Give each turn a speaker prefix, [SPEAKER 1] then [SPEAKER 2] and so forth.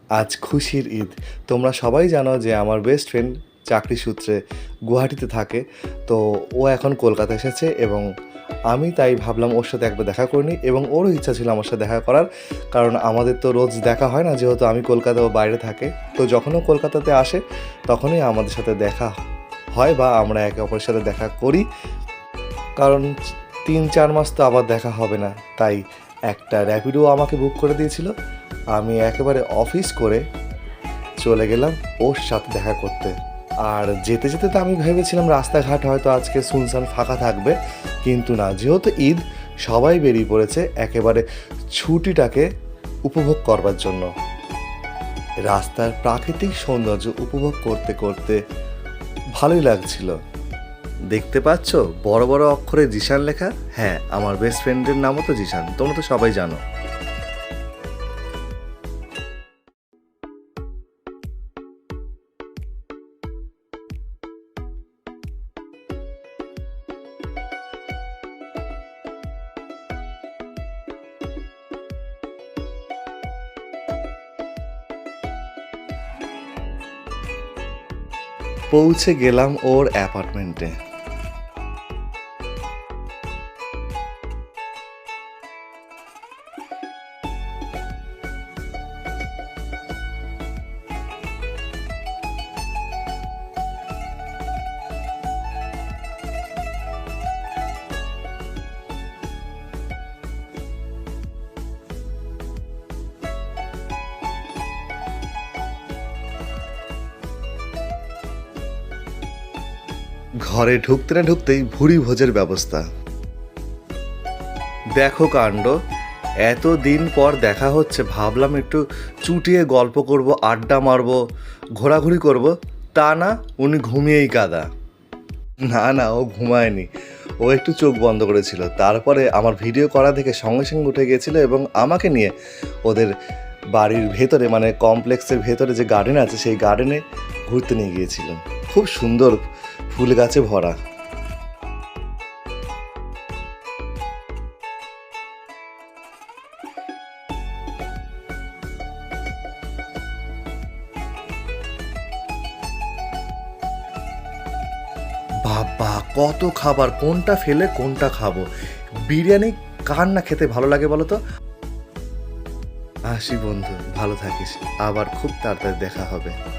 [SPEAKER 1] আজ খুশির ঈদ। তোমরা সবাই জানো যে আমার বেস্ট ফ্রেন্ড চাকরি সূত্রে গুয়াহাটিতে থাকে। তো ও এখন কলকাতা এসেছে এবং আমি তাই ভাবলাম ওর সাথে একবার দেখা করে নিই এবং ওরও ইচ্ছা ছিল আমার সাথে দেখা করার। কারণ আমাদের তো রোজ দেখা হয় না, যেহেতু আমি কলকাতা, ও বাইরে থাকে। তো যখন ও কলকাতাতে আসে তখনই আমাদের সাথে দেখা হয় বা আমরা একে অপরের সাথে দেখা করি। কারণ ৩-৪ মাস তো আবার দেখা হবে না। তাই একটা র্যাপিডো আমাকে বুক করে দিয়েছিল। আমি একেবারে অফিস করে চলে গেলাম ওর সাথে দেখা করতে। আর যেতে যেতে তো আমি ভেবেছিলাম রাস্তাঘাট হয়তো আজকে সুনসান ফাঁকা থাকবে, কিন্তু না, যেহেতু ঈদ সবাই বেরিয়ে পড়েছে একেবারে ছুটিটাকে উপভোগ করবার জন্য। রাস্তার প্রাকৃতিক সৌন্দর্য উপভোগ করতে করতে ভালোই লাগছিল। দেখতে পাচ্ছ বড় বড় অক্ষরে জিশান লেখা? হ্যাঁ, আমার বেস্ট ফ্রেন্ডের নামও তো জিশান, তোমরা তো সবাই জানো। পৌঁছে গেলাম ওর অ্যাপার্টমেন্টে। ঘরে ঢুকতে না ঢুকতেই ভুরি ভোজের ব্যবস্থা। দেখো কাণ্ড, এত দিন পর দেখা হচ্ছে, ভাবলাম একটু চুটিয়ে গল্প করব, আড্ডা মারবো, ঘোরাঘুরি করব। তা না, উনি ঘুমিয়েই কাদা। না না, ও ঘুমায়নি, ও একটু চোখ বন্ধ করেছিল। তারপরে আমার ভিডিও করা দেখে সঙ্গে সঙ্গে উঠে গিয়েছিল এবং আমাকে নিয়ে ওদের বাড়ির ভেতরে, মানে কমপ্লেক্সের ভেতরে যে গার্ডেন আছে সেই গার্ডেনে ঘুরতে নিয়ে গিয়েছিল। খুব সুন্দর, ফুল গাছে ভরা। বাবা, কত খাবার, কোনটা ফেলে কোনটা খাবো। বিরিয়ানি কার না খেতে ভালো লাগে বলো তো। আসি বন্ধু, ভালো থাকিস, আবার খুব তাড়াতাড়ি দেখা হবে।